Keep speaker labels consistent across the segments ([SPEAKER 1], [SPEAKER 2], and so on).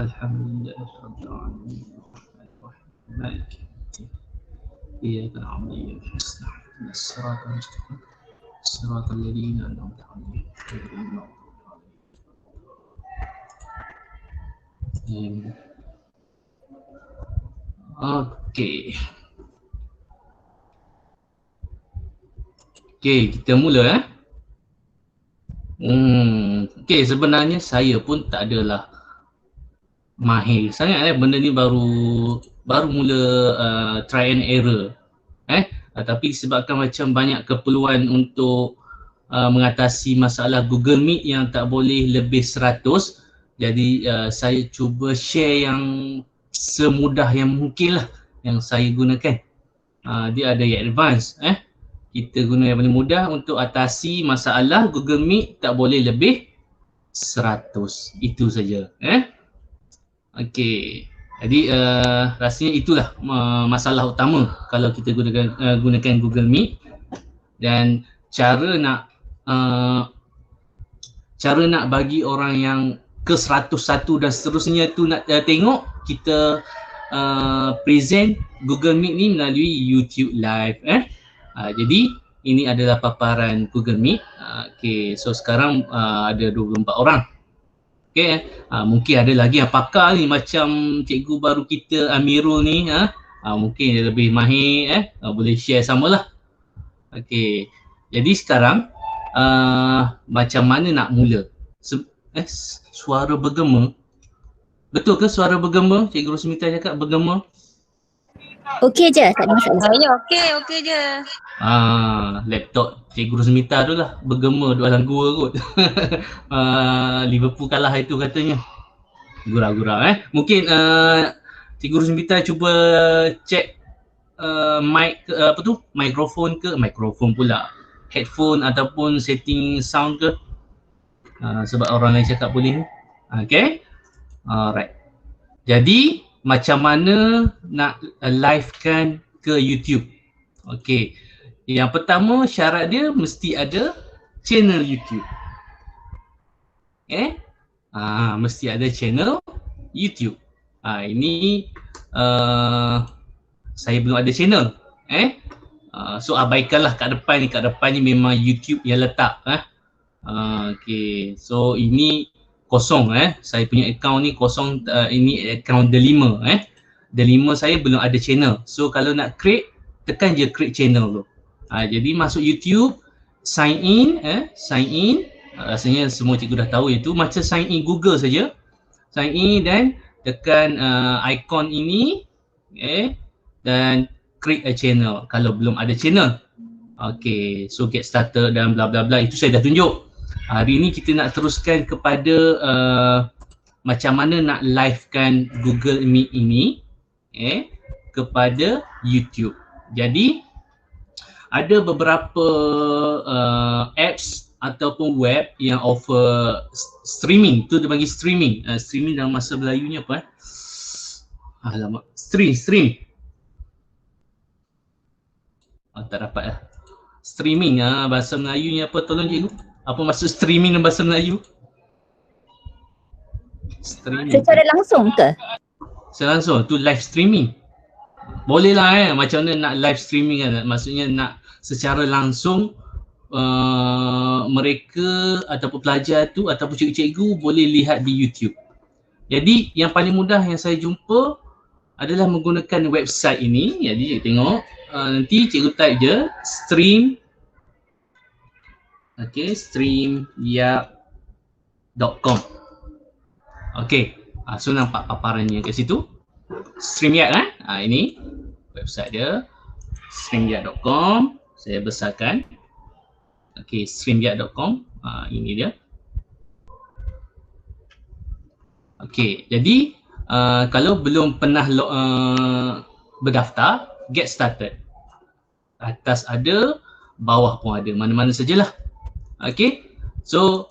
[SPEAKER 1] Alhamdulillah Rabbil Alamin. Maliki yaumiddin. Iyyaka na'budu wa iyyaka nasta'in. Shiratal mustaqim. Shiratal ladzina an'amta 'alaihim ghairil maghdubi 'alaihim. Okey. Okey, kita mula Okey, sebenarnya saya pun tak adalah mahir sangat benda ni, baru mula try and error tapi disebabkan macam banyak keperluan untuk mengatasi masalah Google Meet yang tak boleh lebih 100, jadi saya cuba share yang semudah yang mungkin lah yang saya gunakan. Dia ada yang advance kita guna yang paling mudah untuk atasi masalah Google Meet tak boleh lebih 100. Itu saja. Okey. Jadi rasanya itulah masalah utama kalau kita gunakan Google Meet. Dan cara nak bagi orang yang ke 101 dan seterusnya tu nak tengok kita present Google Meet ni melalui YouTube Live. Jadi ini adalah paparan Google Meet. Okey, so sekarang ada 24 orang. Okey, mungkin ada lagi yang pakar ni macam cikgu baru kita Amirul ni, mungkin dia lebih mahir, boleh share samalah. Okey, jadi sekarang macam mana nak mula? Suara bergema. Betul ke suara bergema? Cikgu Rosmita cakap bergema.
[SPEAKER 2] Okey je, tak ada masalah.
[SPEAKER 3] Saya okey je.
[SPEAKER 1] Laptop Cikgu Rosmita tu lah bergema duduk dalam gua kot. Liverpool kalah itu katanya. Gurau-gurau Mungkin Cikgu Rosmita cuba check mic mikrofon pula, headphone ataupun setting sound ke, sebab orang lain cakap boleh ni. Okay, alright. Jadi macam mana nak livekan ke YouTube? Okey, yang pertama syarat dia mesti ada channel YouTube. Mesti ada channel YouTube. Ini saya belum ada channel. So abaikanlah kat depan ni memang YouTube yang letak. Okey, so ini kosong saya punya account ni kosong. Ini account Delima. Delima saya belum ada channel. So kalau nak create, tekan je create channel tu. Jadi masuk YouTube, sign in. Rasanya semua cikgu dah tahu itu, macam sign in Google saja. Sign in dan tekan icon ini dan create a channel kalau belum ada channel. Okay, so get started dan bla bla bla, itu saya dah tunjuk. Hari ni kita nak teruskan kepada macam mana nak livekan Google Meet ini kepada YouTube. Jadi ada beberapa apps ataupun web yang offer streaming. Tu dia bagi streaming. Streaming dalam bahasa Melayunya apa? Alamak, stream. Tak dapat lah. Streaming bahasa Melayunya apa? Tolong cikgu. Apa maksud streaming dalam bahasa Melayu? Streaming.
[SPEAKER 2] Secara langsung ke?
[SPEAKER 1] Secara langsung, tu live streaming. Boleh lah macam mana nak live streaming kan? Maksudnya nak secara langsung mereka ataupun pelajar tu ataupun cikgu-cikgu boleh lihat di YouTube. Jadi yang paling mudah yang saya jumpa adalah menggunakan website ini. Jadi cikgu tengok, nanti cikgu type je stream. Okay, streamyard.com. Okay, so nampak paparannya kat situ. Streamyard ini website dia, streamyard.com. Saya besarkan. Okay, streamyard.com. Ini dia. Okay, jadi kalau belum pernah berdaftar, get started. Atas ada, bawah pun ada, mana-mana sajalah. Okay, so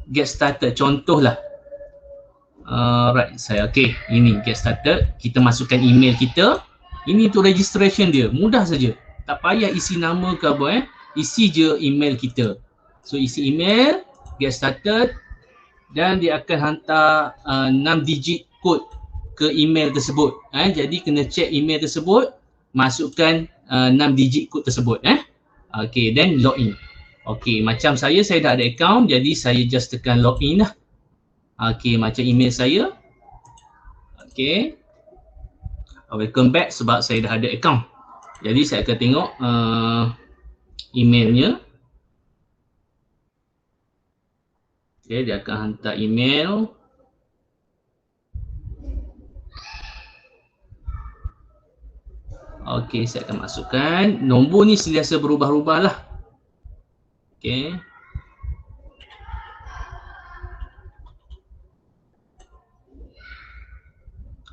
[SPEAKER 1] get started, contohlah. Right, ini get started. Kita masukkan email kita. Ini untuk registration dia, mudah saja. Tak payah isi nama ke apa isi je email kita. So isi email, get started. dan dia akan hantar 6 digit kod ke email tersebut. Jadi kena check email tersebut, masukkan 6 digit kod tersebut. Okey, then login. Okey, macam saya dah ada account, jadi saya just tekan login lah. Okey, macam email saya. Okey. Welcome back sebab saya dah ada account. Jadi saya akan tengok emailnya. Okay, dia akan hantar email. Okey, saya akan masukkan. Nombor ni sentiasa berubah-ubah lah. Okey.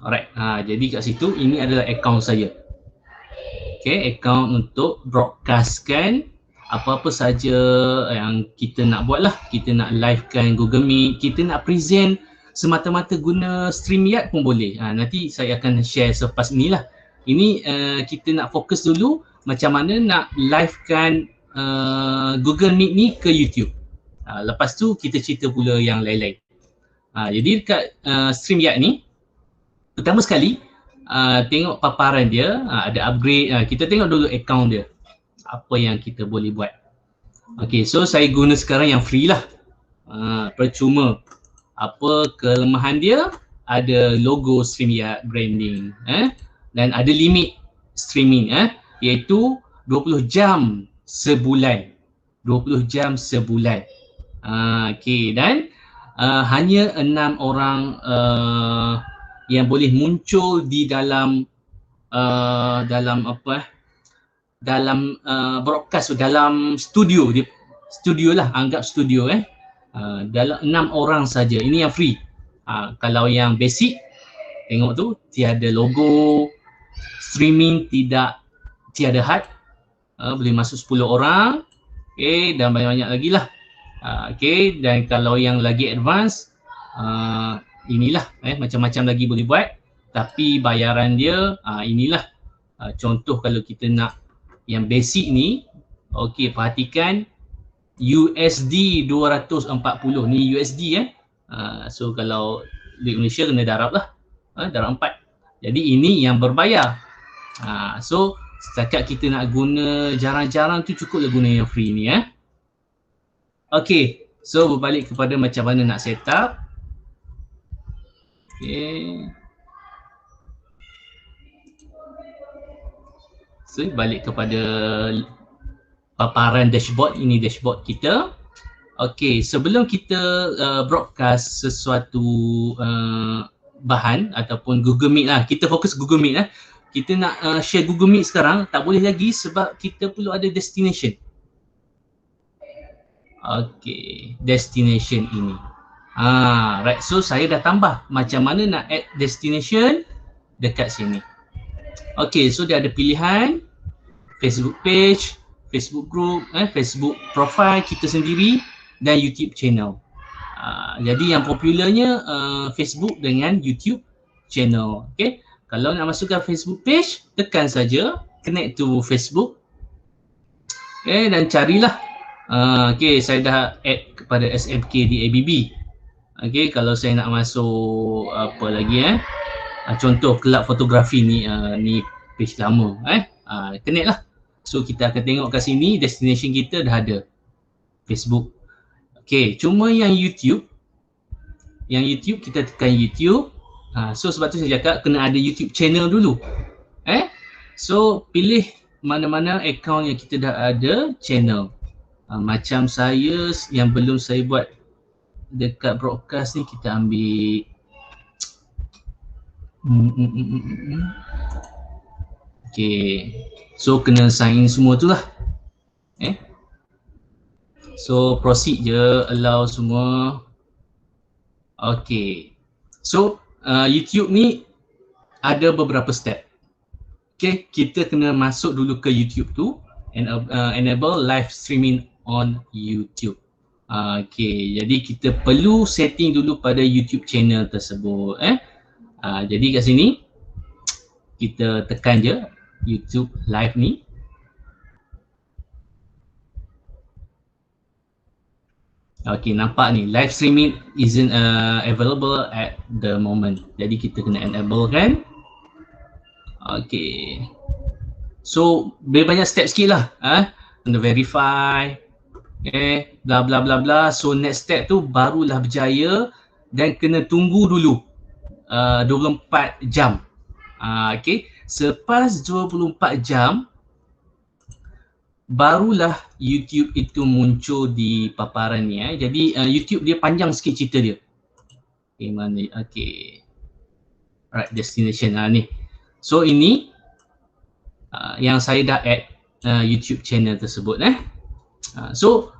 [SPEAKER 1] Alright, jadi kat situ ini adalah account saya. Okey, account untuk broadcastkan apa-apa saja yang kita nak buat lah. Kita nak livekan Google Meet, kita nak present semata-mata guna StreamYard pun boleh. Nanti saya akan share selepas ni lah. Ini kita nak fokus dulu macam mana nak livekan Google Meet ni ke YouTube. Lepas tu kita cerita pula yang lain-lain. Jadi dekat StreamYard ni, pertama sekali tengok paparan dia, ada upgrade, kita tengok dulu account dia. Apa yang kita boleh buat. Okay, so saya guna sekarang yang free lah. Percuma. Apa kelemahan dia? Ada logo StreamYard branding. Dan ada limit streaming iaitu 20 jam sebulan. 20 jam sebulan. Okay, dan hanya 6 orang yang boleh muncul di dalam broadcast, dalam studio lah, anggap studio dalam 6 orang saja. Ini yang free. Kalau yang basic, tengok tu tiada logo, streaming tiada had, boleh masuk 10 orang. Okay, dan banyak-banyak lagi lah. Okay, dan kalau yang lagi advance, inilah macam-macam lagi boleh buat, tapi bayaran dia inilah. Contoh kalau kita nak yang basic ni, okey, perhatikan USD 240 ni USD so kalau di Malaysia kena darab lah, darab 4. Jadi ini yang berbayar. So setakat kita nak guna jarang-jarang tu cukuplah guna yang free ni Okey, so berbalik kepada macam mana nak set up. Okey. So balik kepada paparan dashboard, ini dashboard kita. Okey, sebelum kita broadcast sesuatu bahan ataupun Google Meet lah, kita fokus Google Meet kita nak share Google Meet sekarang, tak boleh lagi sebab kita perlu ada destination. Okey, destination ini. Right, so saya dah tambah macam mana nak add destination dekat sini. Okey, so dia ada pilihan Facebook page, Facebook group, Facebook profile kita sendiri dan YouTube channel. Jadi yang popularnya Facebook dengan YouTube channel. Okey, kalau nak masukkan Facebook page, tekan saja connect to Facebook. Okey, dan carilah. Okey, saya dah add kepada SMK di ABB. Okey, kalau saya nak masuk apa lagi contoh kelab fotografi ni, ni page lama connect lah. So kita akan tengok kat sini destination kita dah ada Facebook. Okey, cuma yang YouTube kita tekan YouTube. So sebab tu saya cakap kena ada YouTube channel dulu. So pilih mana-mana account yang kita dah ada channel. Macam saya yang belum saya buat dekat broadcast ni, kita ambil okey, so kena sign in semua tu lah. So proceed je, allow semua. Okey, so YouTube ni ada beberapa step. Okey, kita kena masuk dulu ke YouTube tu and enable live streaming on YouTube. Okey, jadi kita perlu setting dulu pada YouTube channel tersebut. Jadi kat sini kita tekan je YouTube live ni. Okay, nampak ni live streaming isn't available at the moment. Jadi kita kena enable kan. Okay. So banyak step sikit lah. Kena verify. Okay, bla bla bla bla. So next step tu barulah berjaya dan kena tunggu dulu 24 jam. Okay, selepas 24 jam barulah YouTube itu muncul di paparan ni. Jadi YouTube dia panjang sikit cerita dia. Okay, mana? Okay. Right, destination ni. So ini yang saya dah add YouTube channel tersebut. So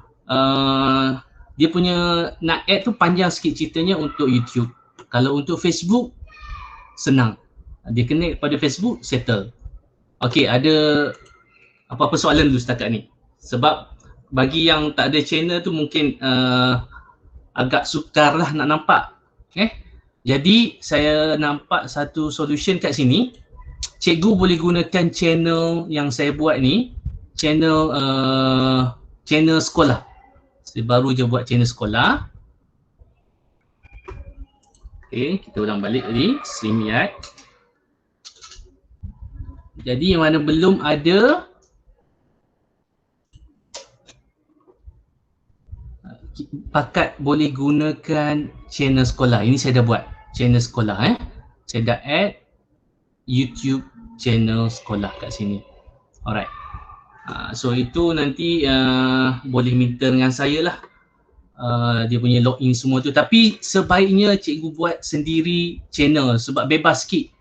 [SPEAKER 1] dia punya nak add tu panjang sikit ceritanya untuk YouTube. Kalau untuk Facebook senang. Dia connect pada Facebook, settle. Okay, ada apa-apa soalan dulu setakat ni? Sebab bagi yang tak ada channel tu mungkin agak sukar lah nak nampak. Jadi saya nampak satu solution kat sini. Cikgu boleh gunakan channel yang saya buat ni, channel channel sekolah. Saya baru je buat channel sekolah. Okay, kita ulang balik tadi, StreamYard. Jadi yang mana belum ada, pakat boleh gunakan channel sekolah. Ini saya dah buat channel sekolah. Saya dah add YouTube channel sekolah kat sini. Alright. So itu nanti boleh minta dengan saya lah. Dia punya login semua tu. Tapi sebaiknya cikgu buat sendiri channel sebab bebas sikit.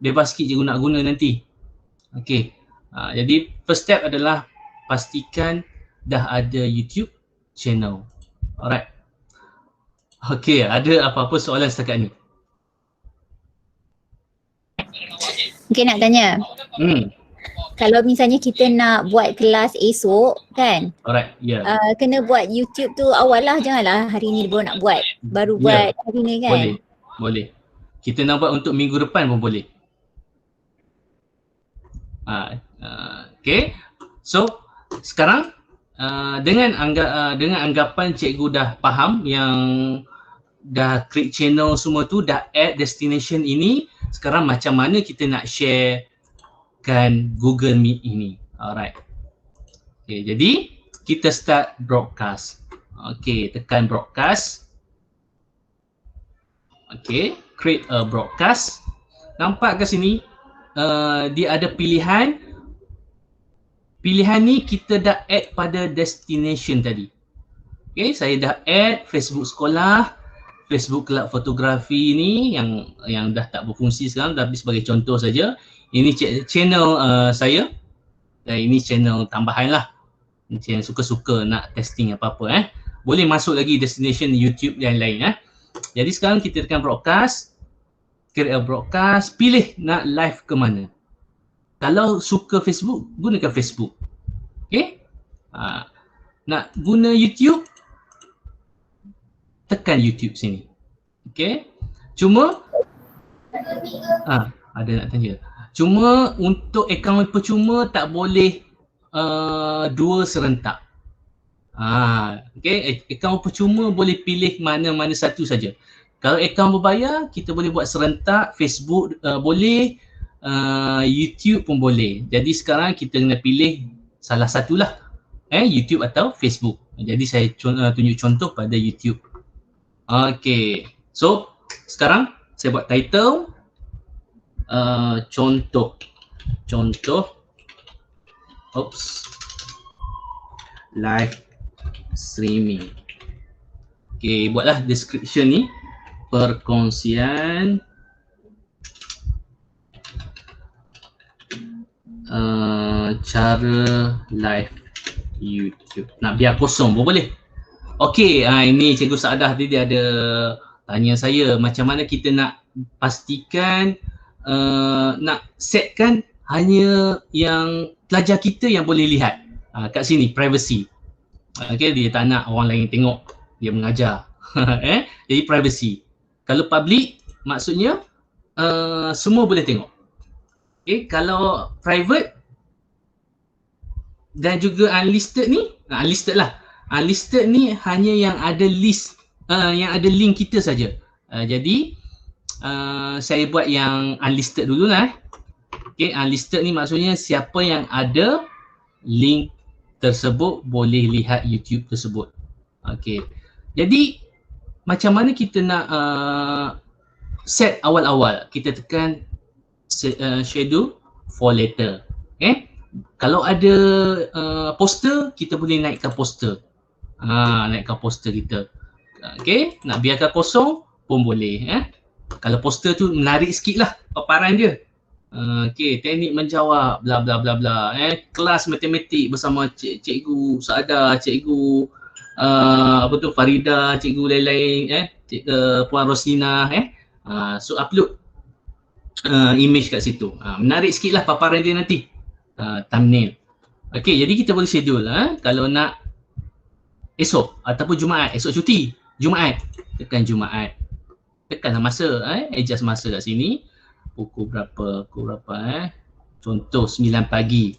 [SPEAKER 1] Bebas sikit cikgu nak guna nanti. Okay. Jadi first step adalah pastikan dah ada YouTube channel. Alright. Okay, ada apa-apa soalan setakat ni?
[SPEAKER 2] Okay, nak tanya. Kalau misalnya kita nak buat kelas esok kan,
[SPEAKER 1] alright, yeah.
[SPEAKER 2] Kena buat YouTube tu awal lah, janganlah hari ni baru nak buat, baru buat hari ni kan.
[SPEAKER 1] Boleh, boleh. Kita nak buat untuk minggu depan pun boleh. Okay, so sekarang dengan anggapan cikgu dah faham yang dah create channel semua tu, dah add destination ini, sekarang macam mana kita nak share kan Google Meet ini. Alright. Okay, jadi kita start broadcast. Okay, tekan broadcast. Okay, create a broadcast. Nampak ke sini? Dia ada pilihan. Pilihan ni kita dah add pada destination tadi. Okay, saya dah add Facebook sekolah, Facebook Kelab Fotografi ni yang dah tak berfungsi sekarang, tapi sebagai contoh saja. Ini channel saya dan ini channel tambahan lah. Channel suka-suka nak testing apa-apa. Boleh masuk lagi destination YouTube dan lain. Jadi sekarang kita tekan broadcast, create a broadcast, pilih nak live ke mana. Kalau suka Facebook, gunakan Facebook. Okay. Nak guna YouTube, tekan YouTube sini. Okay. Cuma ada nak tanya. Cuma untuk akaun percuma tak boleh dua serentak. Okay, akaun percuma boleh pilih mana-mana satu saja. Kalau akaun berbayar, kita boleh buat serentak, Facebook boleh, YouTube pun boleh. Jadi sekarang kita kena pilih salah satulah, YouTube atau Facebook. Jadi saya tunjuk contoh pada YouTube. Okay, so sekarang saya buat title. Contoh live streaming. Okay, buatlah description ni, perkongsian cara live YouTube. Nak biar kosong pun boleh. Okay, ini Cikgu Saadah tadi dia ada tanya saya macam mana kita nak pastikan nak setkan hanya yang pelajar kita yang boleh lihat. Kat sini privacy. Okay, dia tak nak orang lain tengok dia mengajar. Jadi privacy. Kalau public maksudnya semua boleh tengok. Okay, kalau private dan juga unlisted ni, unlisted lah. unlisted ni hanya yang ada list, yang ada link kita saja. Jadi saya buat yang unlisted dululah. Okay, unlisted ni maksudnya siapa yang ada link tersebut boleh lihat YouTube tersebut. Okay, jadi macam mana kita nak set awal-awal? Kita tekan schedule for later. Okay, kalau ada poster, kita boleh naikkan poster. Naikkan poster kita. Okay, nak biarkan kosong pun boleh. Kalau poster tu menarik sikit lah paparan dia. Okay, teknik menjawab bla bla bla bla. Kelas matematik bersama cikgu Saadah, cikgu Farida, cikgu lain-lain, Puan Roslina. So upload image kat situ. Menarik sikit lah paparan dia nanti. Thumbnail. Okay, jadi kita boleh schedule. Kalau nak esok ataupun Jumaat, esok cuti, Jumaat, tekan Jumaat. Tekanlah masa, adjust masa kat sini. Pukul berapa, contoh 9 pagi.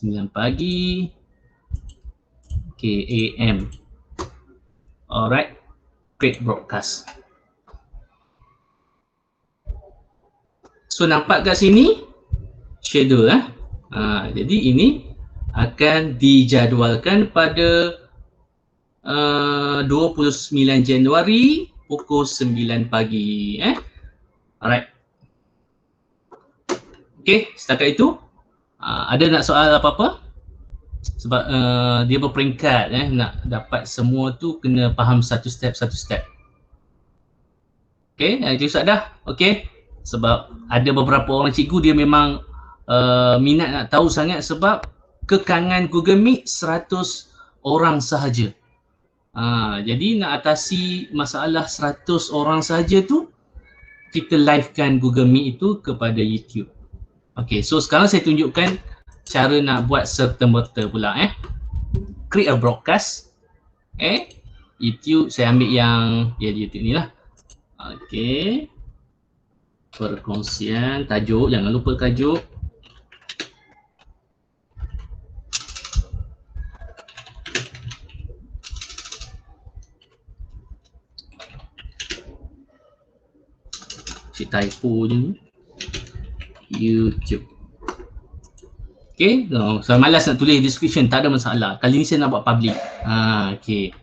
[SPEAKER 1] 9 pagi. Okay, AM. Alright, create broadcast. So nampak kat sini schedule jadi ini akan dijadualkan pada 29 Januari pukul 9 pagi. Alright. Okay, setakat itu ada nak soal apa-apa? Sebab dia berperingkat, nak dapat semua tu kena faham satu step. Okay, cikgu Saadah, okay. Sebab ada beberapa orang cikgu dia memang minat nak tahu sangat sebab kekangan Google Meet 100 orang sahaja. Jadi nak atasi masalah 100 orang sahaja tu, kita livekan Google Meet itu kepada YouTube. Okay, so sekarang saya tunjukkan cara nak buat serta-merta pula. Create a broadcast. YouTube, saya ambil yang YouTube ni lah. Okay. Perkongsian, tajuk, jangan lupa tajuk. Cik typo je ni. YouTube. Okay, saya malas nak tulis description, tak ada masalah. Kali ni saya nak buat public. Okay.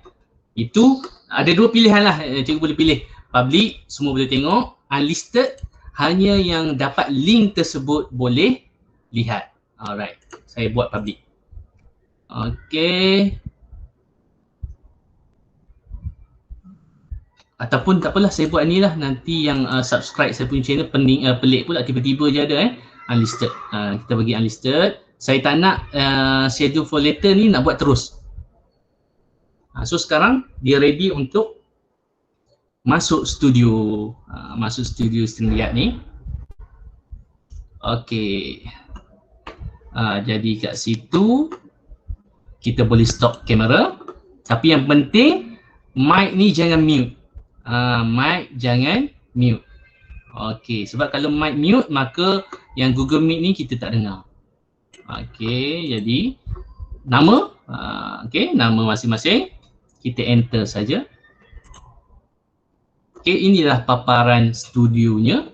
[SPEAKER 1] Itu ada dua pilihan lah, cikgu boleh pilih. Public, semua boleh tengok. Unlisted, hanya yang dapat link tersebut boleh lihat. Alright, saya buat public. Okay. Ataupun tak apalah, saya buat ni lah. Nanti yang subscribe saya punya channel pelik pula tiba-tiba je ada unlisted. Kita bagi unlisted. Saya tak nak schedule for later ni, nak buat terus. So sekarang dia ready untuk masuk studio. Masuk studio StreamYard ni. Okay. Jadi kat situ kita boleh stop kamera. Tapi yang penting mic ni jangan mute. Mic jangan mute. Okay, sebab kalau mic mute maka yang Google Meet ni kita tak dengar. Okay, jadi nama, nama masing-masing kita enter saja. Okay, inilah paparan studionya,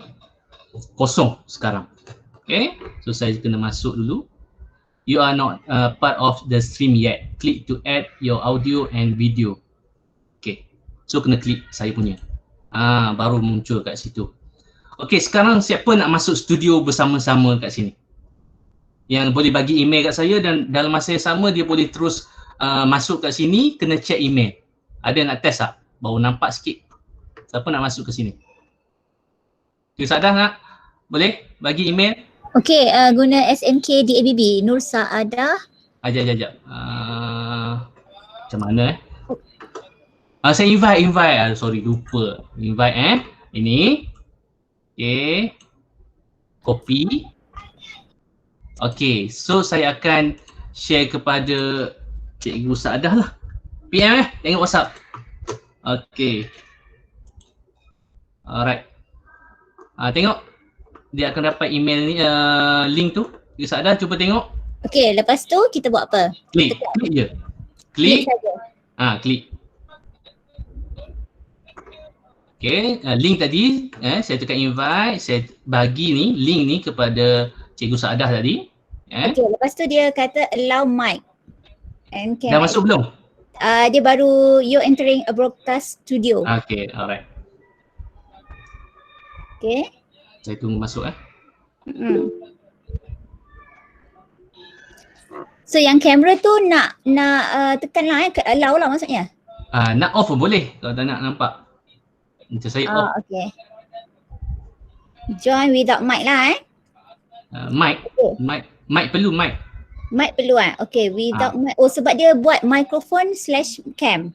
[SPEAKER 1] kosong sekarang. Okay, so saya kena masuk dulu. You are not part of the stream yet. Click to add your audio and video. Okay, so kena klik saya punya. Baru muncul kat situ. Okay, sekarang siapa nak masuk studio bersama-sama kat sini? Yang boleh bagi email kat saya dan dalam masa yang sama dia boleh terus masuk kat sini, kena check email. Ada nak test tak? Baru nampak sikit. Siapa nak masuk ke sini? Cikgu Saadah nak? Boleh bagi email?
[SPEAKER 2] Okay, guna SMK DABB, Nur Saadah.
[SPEAKER 1] Ajak. Macam mana saya invite. Sorry, lupa. Invite Ini. Okay. Copy. Okay, so saya akan share kepada Cikgu Saadah lah. PM tengok WhatsApp. Okay. Alright. Tengok. Dia akan dapat email ni, link tu. Cikgu Saadah cuba tengok.
[SPEAKER 2] Okay, lepas tu kita buat apa?
[SPEAKER 1] Klik je. Klik.
[SPEAKER 2] saja.
[SPEAKER 1] Klik. Okay, link tadi saya tekan invite, saya bagi ni link ni kepada Cikgu Saadah tadi.
[SPEAKER 2] Okay, lepas tu dia kata allow mic. And
[SPEAKER 1] Dah masuk belum?
[SPEAKER 2] Dia baru you entering a broadcast studio.
[SPEAKER 1] Okay, alright.
[SPEAKER 2] Okay.
[SPEAKER 1] Saya tunggu masuk
[SPEAKER 2] So yang kamera tu nak tekan lah allow lah maksudnya.
[SPEAKER 1] Nak off pun boleh kalau tak nak nampak. Macam saya off.
[SPEAKER 2] Okay. Join without mic lah
[SPEAKER 1] Mic.
[SPEAKER 2] Okay.
[SPEAKER 1] Mic perlu mic.
[SPEAKER 2] Mic perlu Okay, without mic. Oh, sebab dia buat microphone / cam.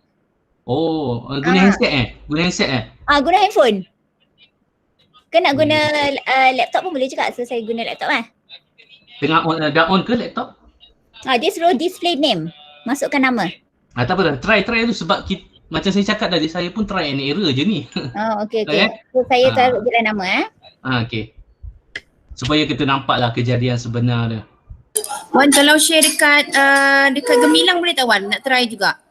[SPEAKER 1] Oh, guna handset Guna handset
[SPEAKER 2] Guna handphone. Ke nak guna laptop pun boleh juga. So saya guna laptop
[SPEAKER 1] Tengah dah on ke laptop?
[SPEAKER 2] Dia suruh display name. Masukkan nama.
[SPEAKER 1] Tak apa dah. Try tu sebab macam saya cakap tadi, saya pun try and error je ni.
[SPEAKER 2] Okay. So saya taruh je lah nama
[SPEAKER 1] Okay. Supaya kita nampak lah kejadian sebenar dia.
[SPEAKER 3] Wan, kalau share dekat Gemilang boleh tak Wan? Nak try juga.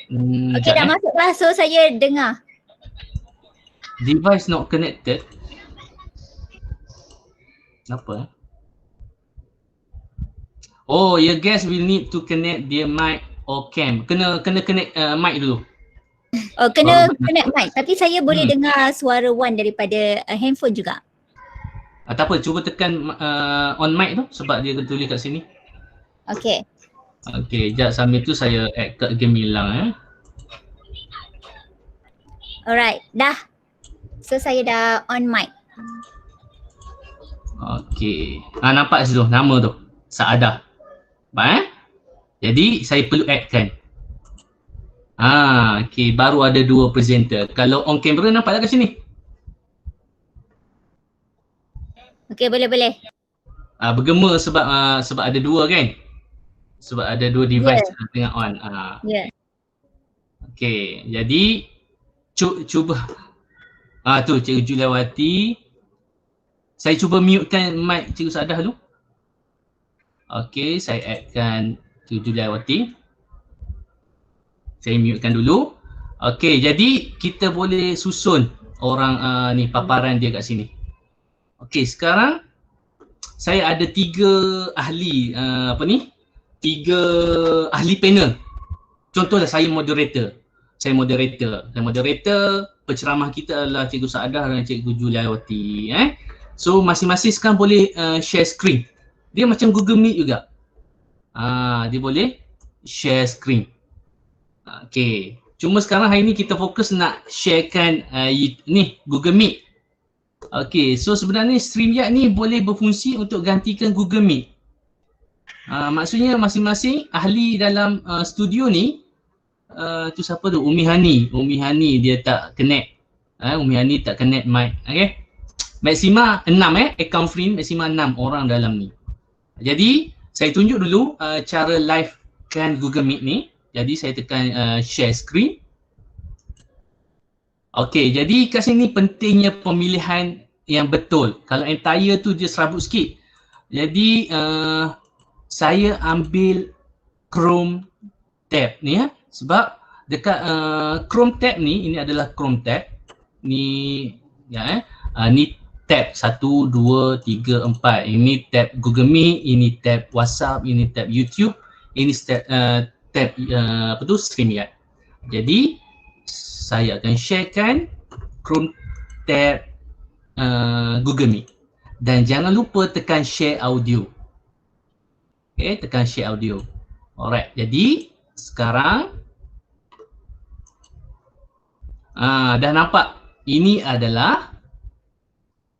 [SPEAKER 2] Okay, dah masuk lah. So saya dengar.
[SPEAKER 1] Device not connected. Apa? Your guest will need to connect their mic or cam. Kena connect mic dulu.
[SPEAKER 2] Kena connect mic. Tapi saya boleh dengar suara Wan daripada handphone juga.
[SPEAKER 1] Tak apa, cuba tekan on mic tu sebab dia tulis kat sini.
[SPEAKER 2] Okay.
[SPEAKER 1] Okay, sekejap sambil tu saya add kat Gemilang
[SPEAKER 2] Alright, dah. So saya dah on mic.
[SPEAKER 1] Okay. Nampak situ nama tu. Saadah. Nampak Jadi saya perlu add kan. Okay, baru ada 2 presenter. Kalau on camera nampak tak kat sini?
[SPEAKER 2] Okay, boleh.
[SPEAKER 1] Bergema sebab ada 2 kan? Sebab ada 2 device tengah on. Okay, jadi cuba tu Cikgu Juliawati. Saya cuba mutekan mic Cikgu Saadah dulu. Okay, saya addkan Cikgu Juliawati. Saya mutekan dulu. Okay, jadi kita boleh susun orang ni paparan dia kat sini. Okay, sekarang saya ada 3 ahli 3 ahli panel. Contohlah saya moderator. Penceramah kita adalah Cikgu Saadah dan Cikgu Juliawati. So masing-masing sekarang boleh share screen. Dia macam Google Meet juga. Dia boleh share screen. Okay. Cuma sekarang hari ni kita fokus nak sharekan ni Google Meet. Okay, so sebenarnya StreamYard ni boleh berfungsi untuk gantikan Google Meet. Maksudnya masing-masing ahli dalam studio ni, tu siapa tu? Umi Hani dia tak connect. Umi Hani tak connect mic. Okay. Maksima 6 account free maksima 6 orang dalam ni. Jadi saya tunjuk dulu cara live kan Google Meet ni. Jadi saya tekan share screen. Okay, jadi kat sini pentingnya pemilihan yang betul. Kalau entire tu dia serabut sikit. Jadi saya ambil Chrome tab ni sebab dekat Chrome tab ni, ini adalah Chrome tab. Ni ni tab 1, 2, 3, 4. Ini tab Google Meet, ini tab WhatsApp, ini tab YouTube, ini tab StreamYard. Jadi saya akan sharekan Chrome tab Google Meet. Dan jangan lupa tekan share audio. Okay, tekan share audio. Alright, jadi sekarang dah nampak ini adalah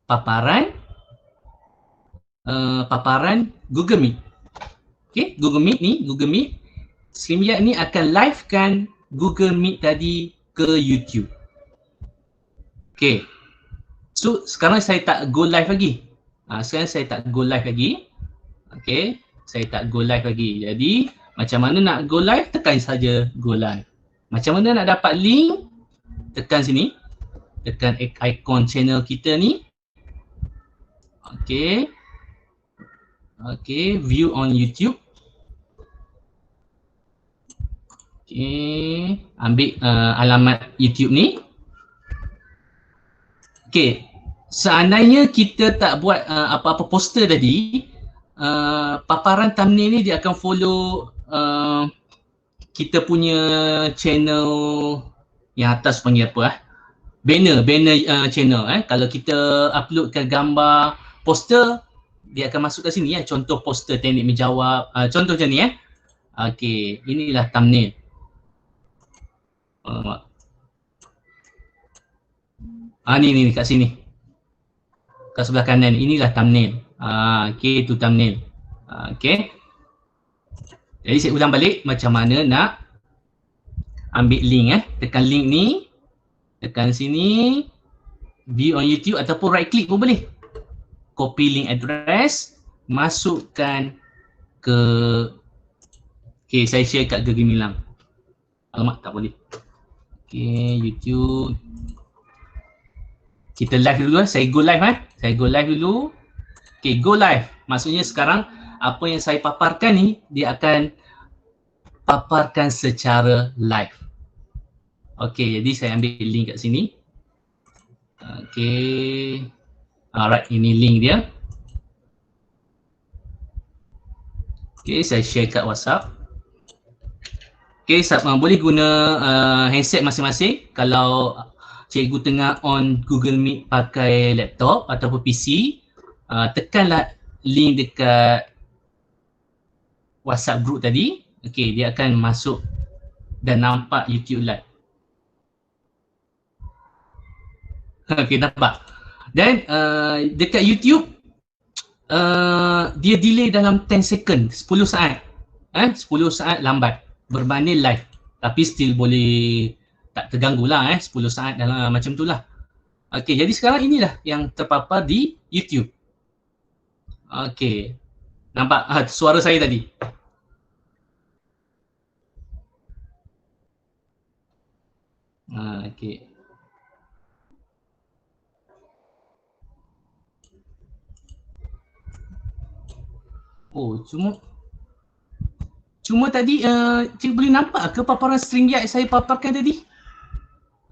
[SPEAKER 1] paparan Google Meet. Okay, Google Meet StreamYard ni akan livekan Google Meet tadi ke YouTube. Okay, so sekarang saya tak go live lagi. Okay, saya tak go live lagi. Jadi macam mana nak go live, tekan saja go live. Macam mana nak dapat link, tekan sini, tekan ikon channel kita ni. Okay, Okay, view on YouTube. Okay, ambil alamat YouTube ni. Okay, seandainya kita tak buat apa-apa poster tadi, paparan thumbnail ni dia akan follow kita punya channel yang atas panggil apa banner channel Kalau kita uploadkan gambar poster, dia akan masuk ke sini contoh poster teknik menjawab, contoh macam ni Okey, inilah thumbnail. Ni kat sini. Kat sebelah kanan inilah thumbnail. Okey, tu thumbnail. Okey. Jadi saya ulang balik macam mana nak ambil link tekan link ni, tekan sini, view on YouTube ataupun right click pun boleh. Copy link address, masukkan ke saya share kat Google Gemilang. Alamak, tak boleh. YouTube. Kita live dulu saya go live Saya go live dulu. Go live. Maksudnya sekarang apa yang saya paparkan ni dia akan paparkan secara live. Jadi saya ambil link kat sini. Alright, ini link dia. Saya share kat WhatsApp. Boleh guna handset masing-masing. Kalau cikgu tengah on Google Meet pakai laptop ataupun PC, tekanlah link dekat WhatsApp group tadi. Dia akan masuk dan nampak YouTube live. Nampak. Dan dekat YouTube dia delay dalam 10 second, 10 saat. 10 saat lambat berbanding live. Tapi still boleh tak terganggu lah 10 saat dalam macam tu lah. Jadi sekarang inilah yang terpapar di YouTube. Nampak suara saya tadi? Cuma tadi cikgu boleh nampak ke paparan StreamYard saya paparkan tadi?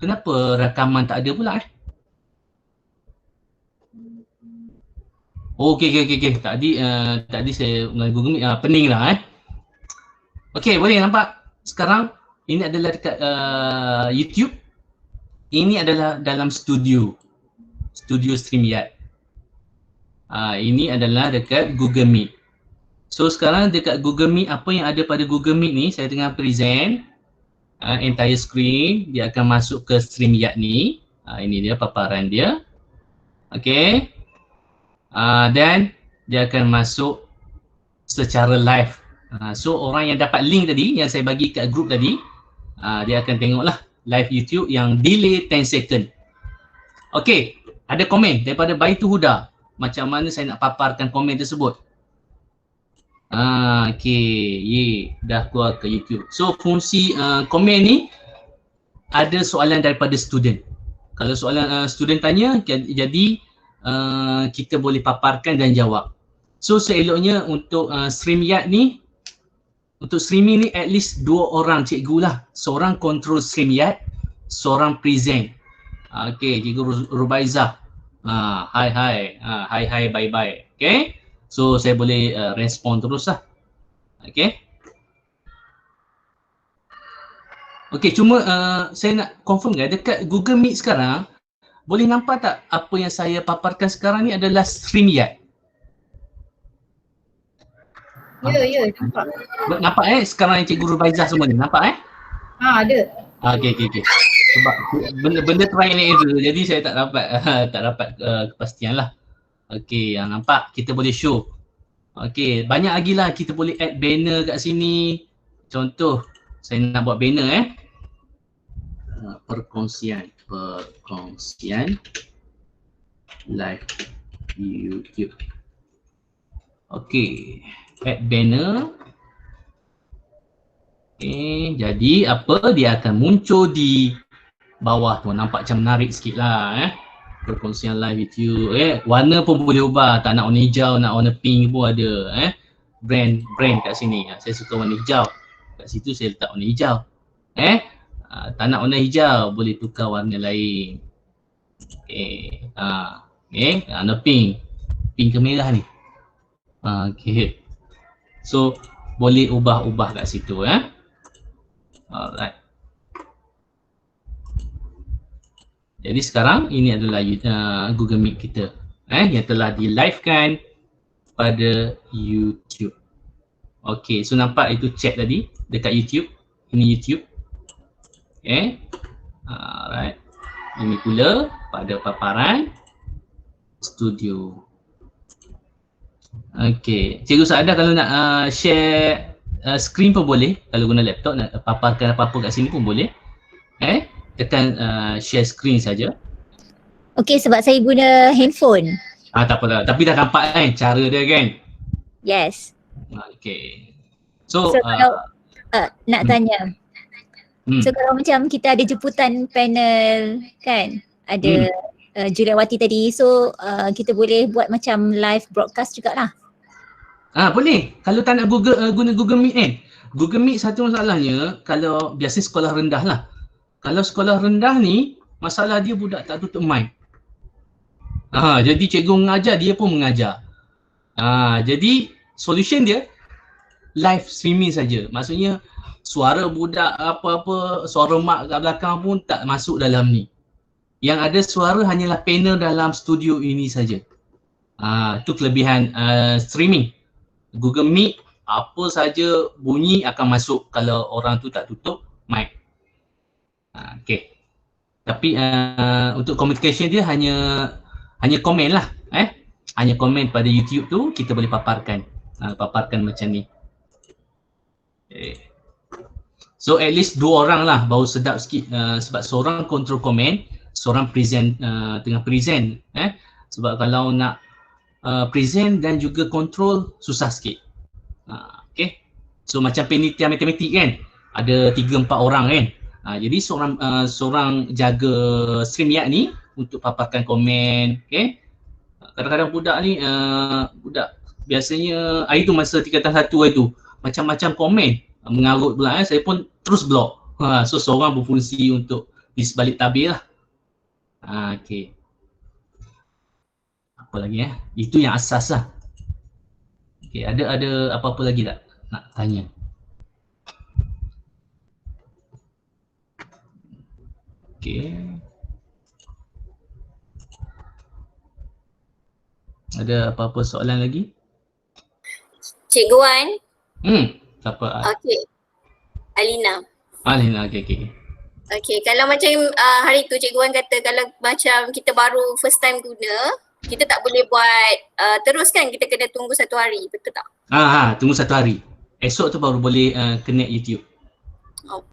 [SPEAKER 1] Kenapa rakaman tak ada pula Okey. Tadi saya melalui Google Meet pening lah boleh nampak. Sekarang ini adalah dekat YouTube. Ini adalah dalam studio StreamYard. Ini adalah dekat Google Meet. So sekarang dekat Google Meet, apa yang ada pada Google Meet ni, saya tengah present entire screen, dia akan masuk ke StreamYard ni. Ini dia paparan dia. Dan dia akan masuk secara live. So orang yang dapat link tadi, yang saya bagi kat group tadi, dia akan tengoklah live YouTube yang delay 10 second. Ada komen daripada Baitu Huda. Macam mana saya nak paparkan komen tersebut? Dah keluar ke YouTube. So fungsi komen ni ada soalan daripada student. Kalau soalan student tanya, jadi kita boleh paparkan dan jawab. So seeloknya untuk StreamYard ni, untuk streaming ni at least 2 orang cikgu lah. Seorang control StreamYard, seorang present. Cikgu Rubaizah. Hi, bye. So saya boleh respon terus lah. Cuma saya nak confirm dekat Google Meet sekarang, boleh nampak tak apa yang saya paparkan sekarang ni adalah StreamYard?
[SPEAKER 2] Ya, nampak.
[SPEAKER 1] Nampak sekarang yang Cikgu Rubaizah semua ni, nampak
[SPEAKER 2] Ada.
[SPEAKER 1] Okey. Sebab benda trial and error, jadi saya tak dapat kepastian lah. Nampak kita boleh show. Banyak lagi lah kita boleh add banner kat sini. Contoh, saya nak buat banner perkongsian live YouTube. Add banner. Jadi apa, dia akan muncul di bawah tu, nampak macam menarik sikit lah perkongsian live video. Warna pun boleh ubah, tak nak warna hijau, nak warna pink pun ada. Brand kat sini. Saya suka warna hijau. Kat situ saya letak warna hijau. Tak nak warna hijau, boleh tukar warna lain. Warna pink. Pink ke merah ni. Okay. So boleh ubah-ubah kat situ. Alright. Jadi sekarang ini adalah Google Meet kita yang telah di-livekan pada YouTube. Okay, so nampak itu chat tadi dekat YouTube. Ini YouTube. Okay. Alright. Ini pula pada paparan studio. Okay, Cikgu Saadah kalau nak share screen pun boleh. Kalau guna laptop nak paparkan apa-apa kat sini pun boleh. Tekan share screen saja.
[SPEAKER 2] Okay, sebab saya guna handphone.
[SPEAKER 1] Tak apalah, tapi dah nampak kan cara dia kan?
[SPEAKER 2] Yes.
[SPEAKER 1] Okay. So
[SPEAKER 2] kalau nak tanya. So kalau macam kita ada jemputan panel kan, ada Juliawati tadi, so kita boleh buat macam live broadcast jugalah.
[SPEAKER 1] Boleh. Kalau tak nak guna Google Meet kan. Google Meet satu masalahnya, kalau biasa sekolah rendah lah. Kalau sekolah rendah ni, masalah dia budak tak tutup mic. Jadi cikgu mengajar, dia pun mengajar. Jadi solution dia live streaming saja. Maksudnya suara budak apa-apa, suara mak kat belakang pun tak masuk dalam ni. Yang ada suara hanyalah panel dalam studio ini saja. Itu kelebihan streaming. Google Meet, apa saja bunyi akan masuk kalau orang tu tak tutup mic. Okay. Tapi untuk communication dia hanya komen lah. Hanya komen pada YouTube tu kita boleh paparkan. Paparkan macam ni. Okay. So at least 2 orang lah baru sedap sikit sebab seorang control komen, seorang present tengah present. Sebab kalau nak present dan juga control susah sikit. Okay. So macam penitia matematik kan, ada 3-4 orang kan. Jadi seorang jaga StreamYard ni untuk paparkan komen. Okay. Kadang-kadang budak ni budak biasanya hari tu masa tingkatan 1 hari tu macam-macam komen mengarut pula saya pun terus block. So seorang berfungsi untuk di sebalik tabir lah. Okay. Apa lagi Itu yang asas lah. Okay, ada apa-apa lagi tak nak tanya? Okay. Ada apa-apa soalan lagi?
[SPEAKER 3] Cikgu Wan.
[SPEAKER 1] Siapa?
[SPEAKER 3] Okay. Alina.
[SPEAKER 1] Alina, okay.
[SPEAKER 3] Okay, kalau macam hari tu Cikgu Wan kata kalau macam kita baru first time guna, kita tak boleh buat terus kan, kita kena tunggu 1 hari, betul tak?
[SPEAKER 1] Tunggu 1 hari. Esok tu baru boleh connect YouTube.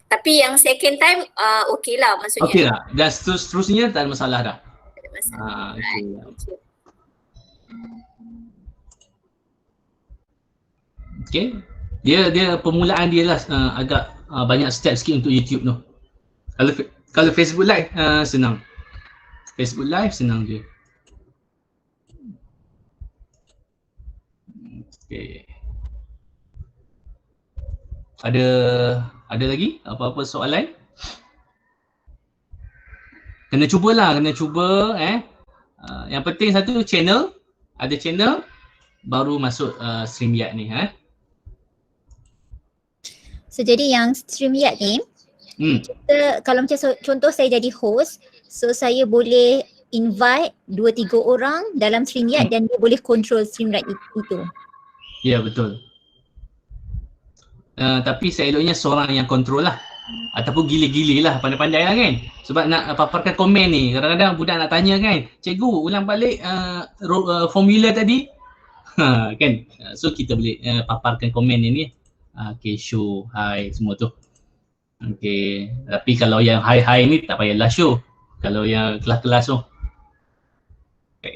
[SPEAKER 3] Tapi yang second time okey lah maksudnya.
[SPEAKER 1] Okey lah. Dan seterusnya tak ada masalah dah.
[SPEAKER 3] Tak ada masalah.
[SPEAKER 1] Okay. Okay. Dia permulaan dia lah agak banyak step sikit untuk YouTube tu. Kalau Facebook Live senang. Facebook Live senang je. Okay. Ada lagi apa-apa soalan? Kena cuba. Yang penting satu channel, ada channel baru masuk StreamYard ni.
[SPEAKER 2] So jadi yang StreamYard ni, kita kalau macam contoh saya jadi host, so saya boleh invite 2-3 orang dalam StreamYard dan dia boleh control StreamYard itu.
[SPEAKER 1] Ya, betul. Tapi seeloknya seorang yang kontrol lah. Ataupun gila-gila lah, pandai-pandai lah kan. Sebab nak paparkan komen ni, kadang-kadang budak nak tanya kan, cikgu ulang balik formula tadi. Kan. So kita boleh paparkan komen ni. Okay, show, hi, semua tu. Okay, tapi kalau yang hi ni tak payahlah show. Kalau yang kelas-kelas tu. Okay.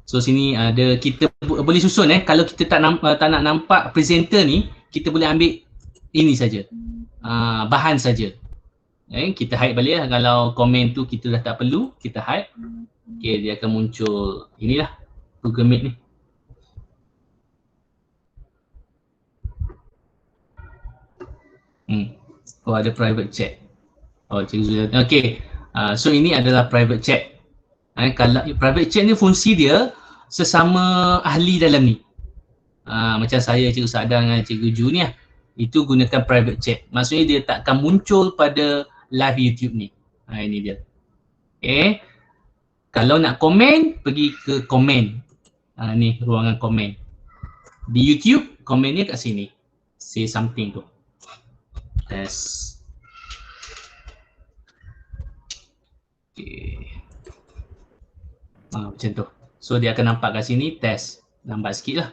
[SPEAKER 1] So sini ada, kita boleh susun kalau kita tak nak nampak presenter ni, kita boleh ambil ini saja, bahan saja. Kita hide balik lah. Kalau komen tu kita dah tak perlu, kita hide. Okay, dia akan muncul inilah Google Meet ni. Oh, ada private chat. Oh, Cikgu Zul. Okay, so ini adalah private chat. Kalau private chat ni fungsi dia sesama ahli dalam ni. Macam saya, Cikgu Sada dengan Cikgu Ju ni lah. Itu gunakan private chat. Maksudnya dia tak akan muncul pada live YouTube ni. Ini dia. Okay. Kalau nak komen, pergi ke komen. Ni ruangan komen. Di YouTube, komennya kat sini. Say something tu. Test. Okay. Macam tu. So dia akan nampak kat sini, test. Lambat sikit lah.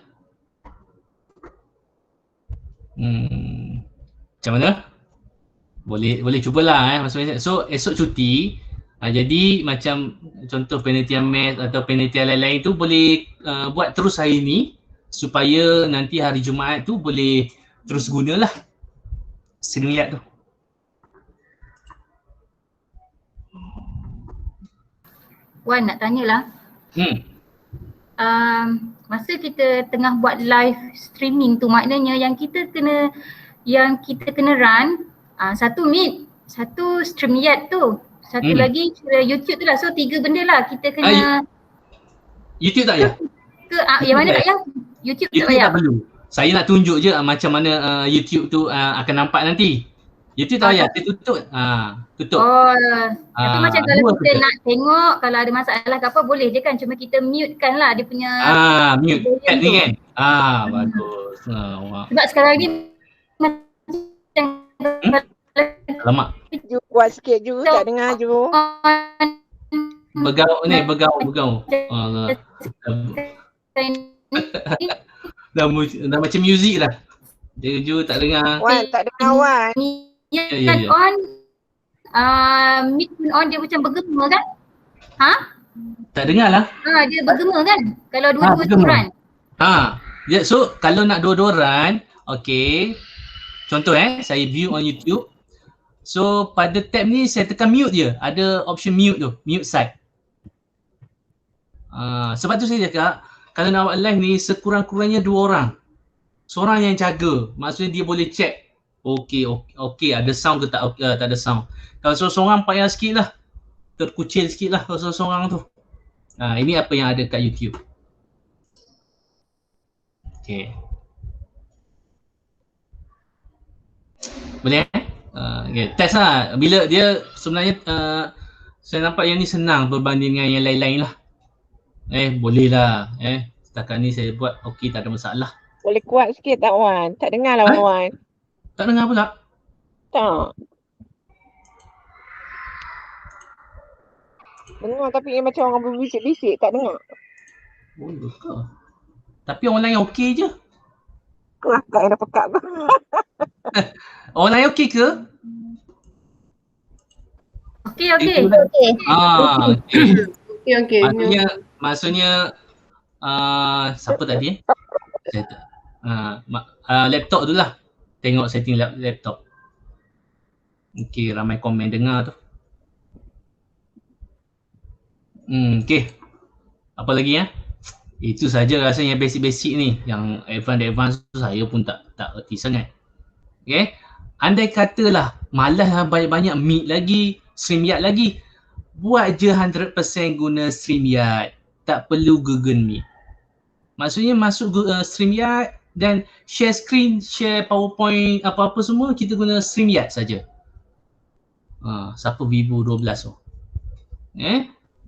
[SPEAKER 1] Macam mana? Boleh cubalah maksudnya. So esok cuti. Jadi macam contoh penelitian math atau penelitian lain-lain tu boleh buat terus hari ni supaya nanti hari Jumaat tu boleh terus gunalah StreamYard tu.
[SPEAKER 4] Wan nak tanyalah. Masa kita tengah buat live streaming tu, maknanya yang kita kena run satu Meet, satu StreamYard tu, satu lagi YouTube tu lah. So 3 benda lah kita kena.
[SPEAKER 1] YouTube tak payah?
[SPEAKER 4] Yang mana tak payah? YouTube tak payah?
[SPEAKER 1] Tak perlu. Saya nak tunjuk je macam mana YouTube tu akan nampak nanti. YouTube tak payah, dia tutup. Tutup.
[SPEAKER 4] Tapi macam kalau kita nak tengok, kalau ada masalah ke apa boleh je kan, cuma kita mute kan lah dia punya
[SPEAKER 1] mute tab ni kan. Bagus.
[SPEAKER 4] Sebab sekarang ni
[SPEAKER 1] Alamak.
[SPEAKER 5] Ju kuat sikit Ju, tak dengar Ju.
[SPEAKER 1] Bergaul. Dah macam muzik dah. Ju tak dengar.
[SPEAKER 5] Wan, tak dengar Wan.
[SPEAKER 4] On mic on dia macam bergema kan?
[SPEAKER 1] Tak dengar lah.
[SPEAKER 4] Dia bergema kan? Kalau dua-dua tu run.
[SPEAKER 1] So kalau nak dua-dua run, okay. Contoh saya view on YouTube. So pada tab ni saya tekan mute je. Ada option mute tu, mute side. Sebab tu saya cakap kalau nak buat live ni sekurang-kurangnya 2 orang. Seorang yang jaga, maksudnya dia boleh check. Okay, ada sound ke tak ada sound. Kalau seorang-seorang payah sikit lah. Terkucil sikit lah kalau seorang-seorang tu. Ini apa yang ada kat YouTube. Okay. Boleh okay. Test lah. Bila dia sebenarnya saya nampak yang ni senang berbanding dengan yang lain-lain lah. Boleh lah. Setakat ni saya buat okey, tak ada masalah.
[SPEAKER 5] Boleh kuat sikit tak Wan? Tak dengar lah Wan.
[SPEAKER 1] Tak dengar pula?
[SPEAKER 5] Tak. Dengar tapi macam orang berbisik-bisik, tak dengar.
[SPEAKER 1] Oh, ke? Tapi orang lain okey je.
[SPEAKER 5] Kelakar yang dah pekat tu.
[SPEAKER 1] Orang lain okey ke?
[SPEAKER 4] Okey.
[SPEAKER 5] Okey.
[SPEAKER 1] Maksudnya siapa tadi? Laptop tu lah. Tengok setting laptop. Okey, ramai komen dengar tu. Okey. Apa lagi Itu saja rasanya yang basic-basic ni. Yang advance tu saya pun tak erti sangat. Okey. Andai katalah malas banyak-banyak Meet lagi, StreamYard lagi, buat je 100% guna StreamYard. Tak perlu Google Meet. Maksudnya masuk StreamYard dan share screen, share PowerPoint, apa-apa semua kita guna StreamYard saja. Siapa Vivo 12 tu?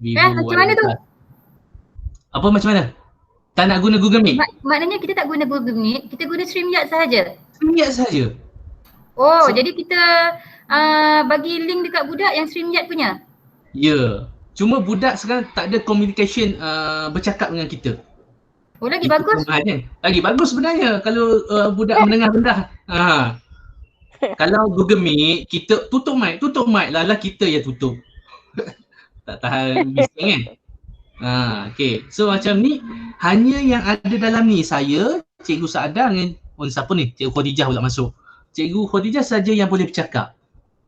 [SPEAKER 1] Vivo
[SPEAKER 4] macam mana tu?
[SPEAKER 1] Apa macam mana? Tak nak guna Google Meet?
[SPEAKER 4] Maknanya kita tak guna Google Meet, kita guna StreamYard sahaja.
[SPEAKER 1] StreamYard sahaja.
[SPEAKER 4] Jadi kita bagi link dekat budak yang StreamYard punya?
[SPEAKER 1] Ya. Cuma budak sekarang tak ada communication bercakap dengan kita.
[SPEAKER 4] Lagi bagus.
[SPEAKER 1] Lagi bagus sebenarnya kalau budak mendengar rendah. Kalau Google Meet, kita tutup mic lah kita yang tutup. Tak tahan bising kan. Okay. So macam ni, hanya yang ada dalam ni saya, Cikgu Sada dengan siapa ni? Cikgu Khadijah pula masuk. Cikgu Khadijah saja yang boleh bercakap.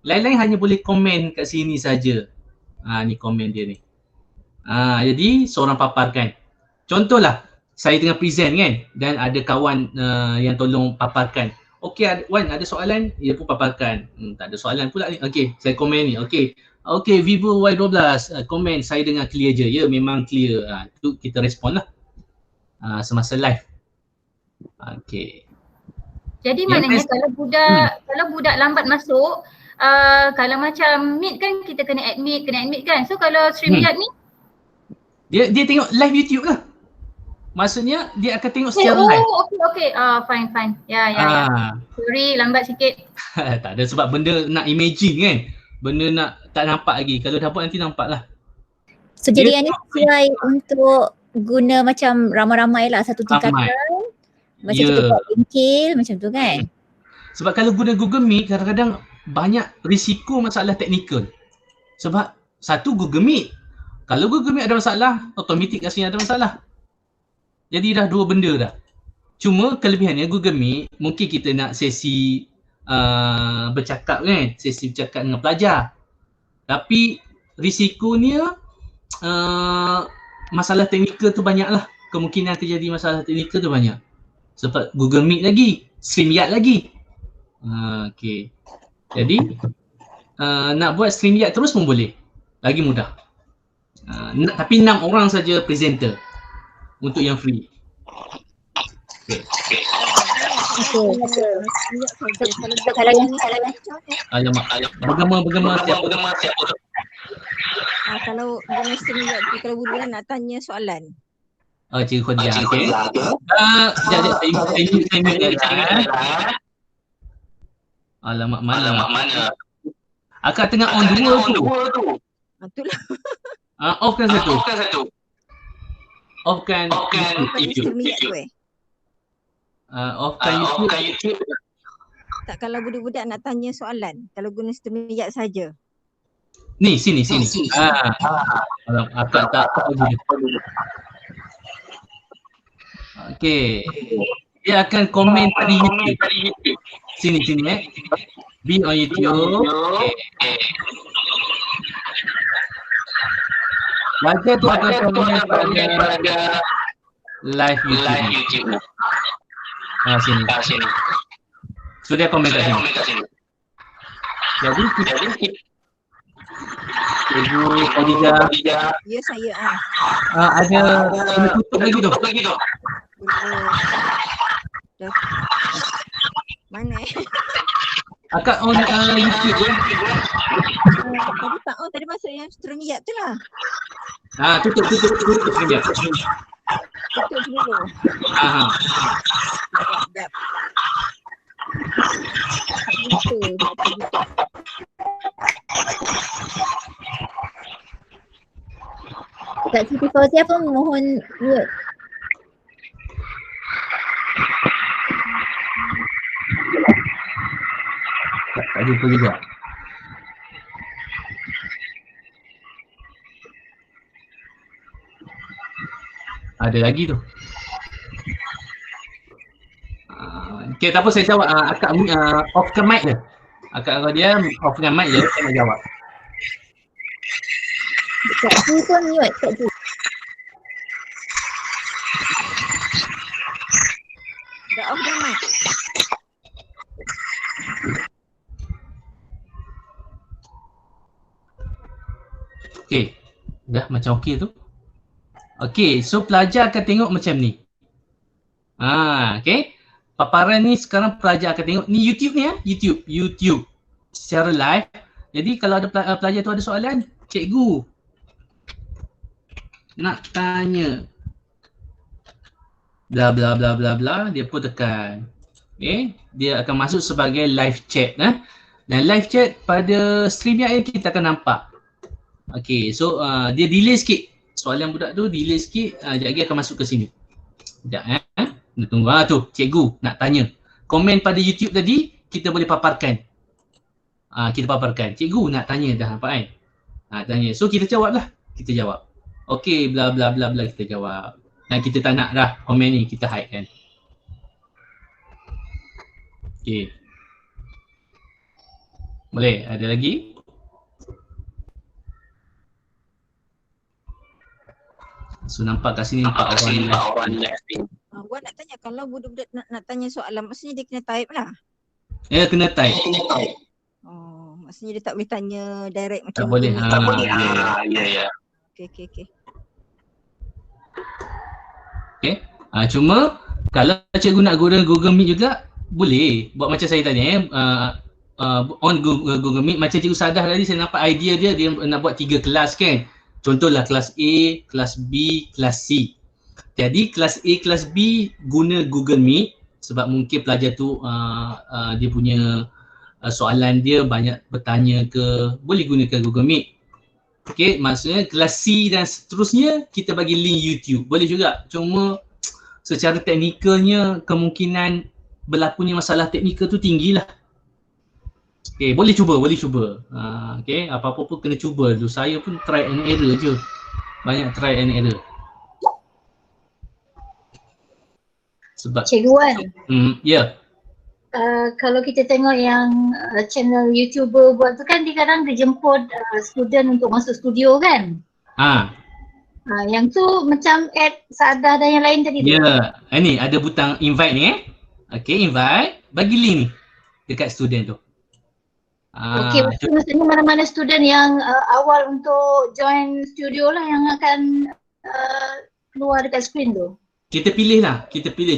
[SPEAKER 1] Lain-lain hanya boleh komen kat sini saja. Ni komen dia ni. Jadi seorang paparkan. Contohlah, saya tengah present kan dan ada kawan yang tolong paparkan. Okey Wan, ada soalan? Dia pun paparkan. Tak ada soalan pula ni. Okey, saya komen ni. Okey, Vivo Y12 komen saya dengar clear je. Ya, memang clear. Itu kita respon lah semasa live. Okey.
[SPEAKER 4] Jadi
[SPEAKER 1] Yang
[SPEAKER 4] maknanya
[SPEAKER 1] best-
[SPEAKER 4] kalau budak lambat masuk, kalau macam meet kan kita kena admit kan. So kalau StreamYard ni
[SPEAKER 1] Dia tengok live YouTube lah. Maksudnya dia akan tengok secara live.
[SPEAKER 4] okey. Fine. Ya. Sorry lambat sikit.
[SPEAKER 1] Tak ada, sebab benda nak imagine kan. Benda nak tak nampak lagi. Kalau dapat nanti nampak lah.
[SPEAKER 2] So jadi yang ni sesuai untuk guna macam ramai-ramai lah, satu tingkatan. Macam kita buat bengkel macam tu kan.
[SPEAKER 1] Sebab kalau guna Google Meet kadang-kadang banyak risiko masalah teknikal. Sebab satu, Google Meet. Kalau Google Meet ada masalah, automatik kat sini ada masalah. Jadi dah dua benda dah. Cuma kelebihannya Google Meet, mungkin kita nak sesi bercakap kan, sesi bercakap dengan pelajar. Tapi risikonya masalah teknikal tu banyak lah. Kemungkinan terjadi masalah teknikal tu banyak. Sebab Google Meet lagi, StreamYard lagi. Okay. Jadi nak buat StreamYard terus pun boleh. Lagi mudah. Tapi 6 orang saja presenter untuk yang free. Okay.
[SPEAKER 2] Kalau yang
[SPEAKER 1] Alamak. Bergema siapa?
[SPEAKER 6] Kalau guna StreamYard tu, kalau budak nak tanya soalan.
[SPEAKER 1] Cikgu Khadijah. Okay. Sekejap, saya mute dia. Alamak mana? Akak tengah on dua tu.
[SPEAKER 6] Itulah.
[SPEAKER 1] Offkan satu. Offkan YouTube.
[SPEAKER 6] StreamYard tu
[SPEAKER 1] Offkan YouTube.
[SPEAKER 6] Tak, kalau budak-budak nak tanya soalan, kalau guna StreamYard saja.
[SPEAKER 1] Ni, sini. Akak tak tahu dia. Okey. Dia akan komen pada YouTube. Sini Be on YouTube. Okay. Wajar tu akan komen pada live YouTube. Sini. So dia komen kat sini. Jadi Ibu Khadijah.
[SPEAKER 6] Ya, saya
[SPEAKER 1] Ada kena tutup lagi tu.
[SPEAKER 6] Mana
[SPEAKER 1] Akak on YouTube kan?
[SPEAKER 6] Tadi tak on, tadi masuk yang StreamYard tu lah.
[SPEAKER 1] Tutup dia.
[SPEAKER 6] Tutup dulu. Sekejap.
[SPEAKER 2] Kak Siti Fauzia pun mohon mute.
[SPEAKER 1] Tak jumpa juga. Ada lagi tu. Okay, tak apa, saya jawab. Akak off-kan mic je. Akak kalau dia off-kan mic je, saya nak jawab.
[SPEAKER 2] Kak Ji pun mute, Kak Ji.
[SPEAKER 6] Dah off dah mic.
[SPEAKER 1] Okay, dah macam okey tu. Okay, so pelajar akan tengok macam ni. Okay. Paparan ni sekarang pelajar akan tengok. Ni YouTube ni YouTube. Secara live. Jadi kalau ada pelajar tu ada soalan, cikgu nak tanya bla bla bla bla bla, dia pun tekan. Okay, dia akan masuk sebagai live chat. Dan live chat pada StreamYard ni kita akan nampak. Okay, so dia delay sikit. Soalan budak tu delay sikit, sekejap lagi akan masuk ke sini. Sekejap Kita tunggu. Tu, cikgu nak tanya. Komen pada YouTube tadi, kita boleh paparkan. Kita paparkan. Cikgu nak tanya dah, nampak kan? Tanya. So kita jawab lah. Kita jawab. Okay, bla bla bla bla, kita jawab. Dan kita tak nak dah komen ni, kita hide kan. Okay. Boleh, ada lagi? So nampak kat sini 4 orang live.
[SPEAKER 6] Buat nak tanya, kalau budak-budak nak tanya soalan, maksudnya dia kena type lah.
[SPEAKER 1] Ya, kena type.
[SPEAKER 6] Oh, maksudnya dia tak boleh tanya direct macam
[SPEAKER 1] Tak boleh.
[SPEAKER 6] ni.
[SPEAKER 1] Tak boleh. Ya.
[SPEAKER 6] Okey.
[SPEAKER 1] Okay. Cuma kalau cikgu nak guna Google Meet juga boleh buat macam saya tadi on Google Meet. Macam cikgu Sadah tadi saya nampak idea dia nak buat 3 kelas kan. Contohlah kelas A, kelas B, kelas C. Jadi kelas A, kelas B guna Google Meet sebab mungkin pelajar tu dia punya soalan dia banyak bertanya ke, boleh gunakan Google Meet. Okey, maksudnya kelas C dan seterusnya kita bagi link YouTube. Boleh juga. Cuma secara teknikalnya kemungkinan berlakunya masalah teknikal tu tinggilah. Okey, boleh cuba. Okey, apa-apa pun kena cuba dulu. Saya pun try and error je. Banyak try and error. Sebab
[SPEAKER 7] Cikgu Wan,
[SPEAKER 1] ya.
[SPEAKER 7] kalau kita tengok yang channel YouTuber buat tu kan dia kadang dia jemput student untuk masuk studio kan? Yang tu macam add Sadah dan yang lain tadi tu.
[SPEAKER 1] Ya, ni ada butang invite ni Okey, invite, bagi link ni dekat student tu.
[SPEAKER 7] Okey, maksudnya mana-mana student yang awal untuk join studio lah yang akan keluar dekat screen tu.
[SPEAKER 1] Kita pilih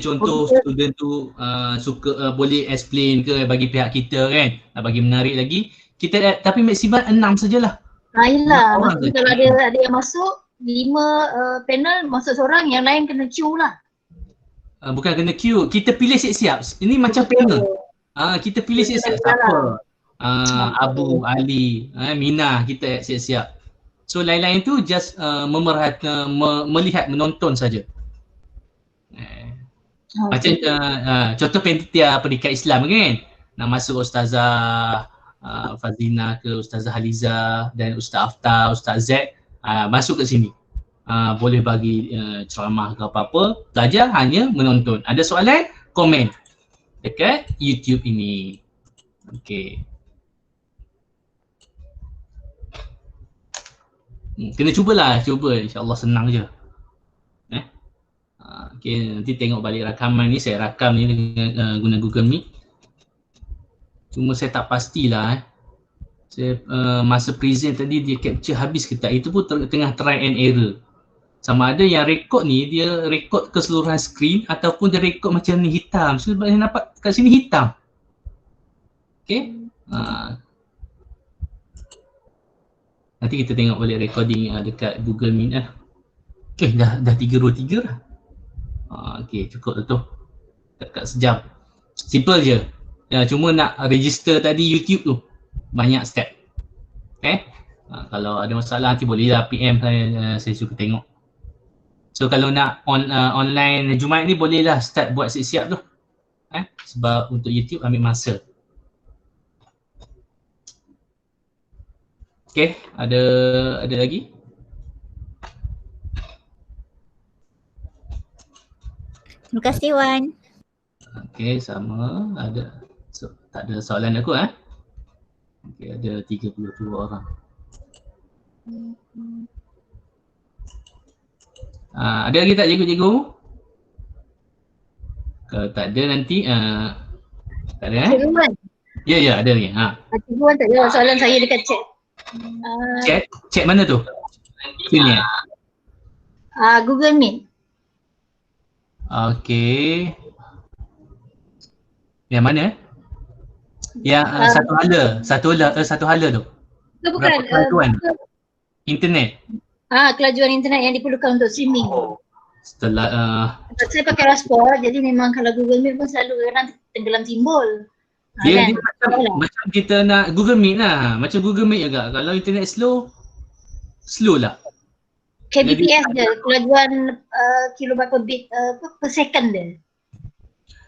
[SPEAKER 1] contoh student tu suka boleh explain ke bagi pihak kita kan, nak bagi menarik lagi. Kita tapi maksimum 6 sajalah.
[SPEAKER 7] Yelah, maksudnya kalau ada yang masuk 5 panel masuk seorang, yang lain kena queue lah.
[SPEAKER 1] Bukan kena queue, kita pilih siap-siap. Ini macam panel. Kita pilih siap-siap siapa. Abu, Ali, Mina, kita siap-siap. So lain-lain tu just melihat, menonton saja. Macam contoh panitia pendidikan Islam kan, nak masuk Ustazah Fazina ke, Ustazah Haliza dan Ustaz Aftar, Ustaz Z masuk ke sini. Boleh bagi ceramah ke apa-apa, pelajar hanya menonton. Ada soalan, komen dekat YouTube ini. Okey. Kena cuba, insya-Allah senang je. Okay, nanti tengok balik rakaman ni, saya rakam ni dengan guna Google Meet. Cuma saya tak pastilah saya masa present tadi dia capture habis ke tak, itu pun tengah try and error. Sama ada yang rekod ni dia rekod keseluruhan skrin ataupun dia rekod macam ni hitam. Sebab saya nampak kat sini hitam. Okay. Nanti kita tengok balik recording dekat Google Meet lah. Okay, dah 323 lah. Okay, cukup tu. Dekat sejam. Simple je. Cuma nak register tadi YouTube tu. Banyak step. Okay. Kalau ada masalah nanti bolehlah PM saya suka tengok. So kalau nak online Jumaat ni bolehlah start buat siap-siap tu. Sebab untuk YouTube ambil masa. Okay, ada lagi?
[SPEAKER 2] Terima kasih Wan.
[SPEAKER 1] Okay, sama. Tak ada soalan aku Okay, ada 32 orang. Ada lagi tak cikgu-cikgu? Kalau tak ada nanti tak ada
[SPEAKER 7] Cikgu Wan.
[SPEAKER 1] Ya, ada lagi.
[SPEAKER 7] Cikgu Wan tak jawab soalan saya dekat chat.
[SPEAKER 1] Chat mana tu? Sini
[SPEAKER 7] Google Meet.
[SPEAKER 1] Okey. Yang mana? Yang satu hala tu.
[SPEAKER 7] Bukan.
[SPEAKER 1] Kelajuan internet.
[SPEAKER 7] Kelajuan internet yang diperlukan untuk streaming.
[SPEAKER 1] Setelah
[SPEAKER 7] saya pakai Raspberry, jadi memang kalau Google Meet pun selalu orang tenggelam simbol.
[SPEAKER 1] Dia
[SPEAKER 7] Kan?
[SPEAKER 1] macam kita nak Google Meet lah. Macam Google Meet juga. Kalau internet slow lah.
[SPEAKER 7] kbps je, kelajuan kilobyte per bit per second dia.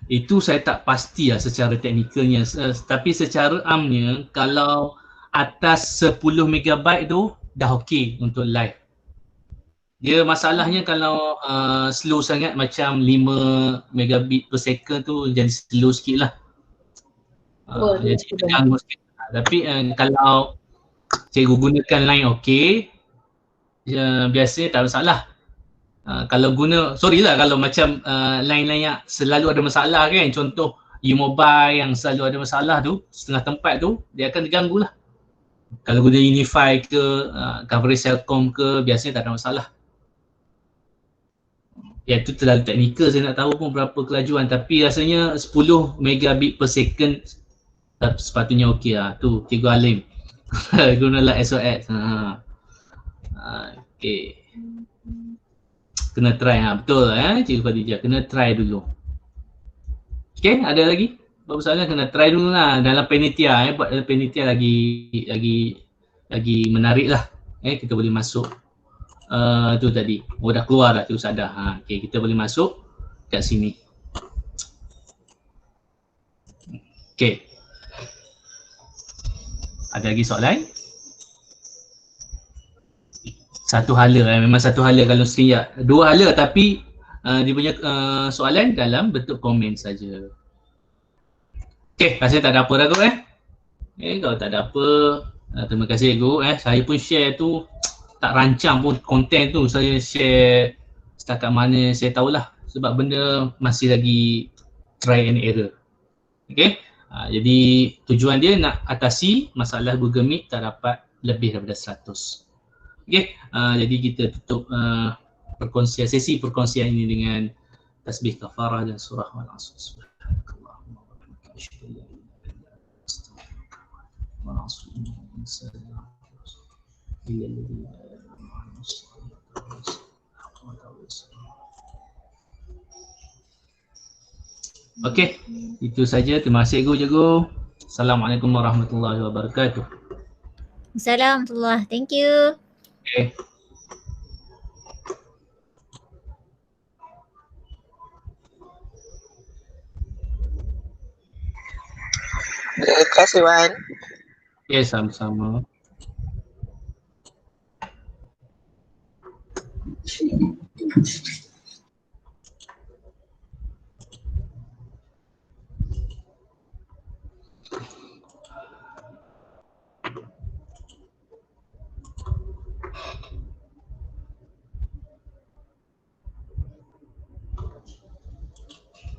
[SPEAKER 1] Itu saya tak pasti lah secara teknikalnya. Tapi secara amnya kalau atas 10 megabyte tu dah okey untuk live. Dia masalahnya kalau slow sangat macam 5 megabit per second tu jadi slow sikit lah. Jadi ganggu sikit. Tapi kalau cikgu gunakan line okey, biasanya tak ada masalah. Kalau guna, sorry lah kalau macam line-line yang selalu ada masalah kan, contoh e-mobile yang selalu ada masalah tu, setengah tempat tu, dia akan terganggu lah. Kalau guna Unify ke, coverage Celcom ke, biasanya tak ada masalah. Ya itu terlalu teknikal saya nak tahu pun berapa kelajuan, tapi rasanya 10 megabit per second sepatutnya okey lah. Tu Cikgu Alim gunalah SOS. Okey. Kena try betul Cikgu Khadijah, kena try dulu. Okey, ada lagi? Buat soalan kena try dulu lah dalam panitia buat dalam panitia lagi menarik lah. Kita boleh masuk tu tadi. Dah keluar dah tu sadar. Okey, kita boleh masuk kat sini. Okey. Ada lagi soalan? Satu hala memang satu hala kalau sekejap. Dua hala tapi dia punya soalan dalam bentuk komen saja. Okey, rasanya tak ada apa dah kot kalau tak ada apa, terima kasih cikgu saya pun share tu tak rancang pun konten tu, saya share setakat mana saya tahulah sebab benda masih lagi try and error. Okey, jadi tujuan dia nak atasi masalah Google Meet tak dapat lebih daripada 100. Okey, jadi kita tutup perkongsian, sesi perkongsian ini dengan tasbih kafarah dan surah wal asr. Subhanakallahumma wa bihamdika asyhadu an la ilaha illa anta astaghfiruka wa atubu ilaik. Okey, itu saja. Terima kasih cikgu. Assalamualaikum warahmatullahi wabarakatuh.
[SPEAKER 2] Assalamualaikum. Thank you.
[SPEAKER 1] Okay.
[SPEAKER 5] Terima kasih Wan.
[SPEAKER 1] Ya, sama-sama.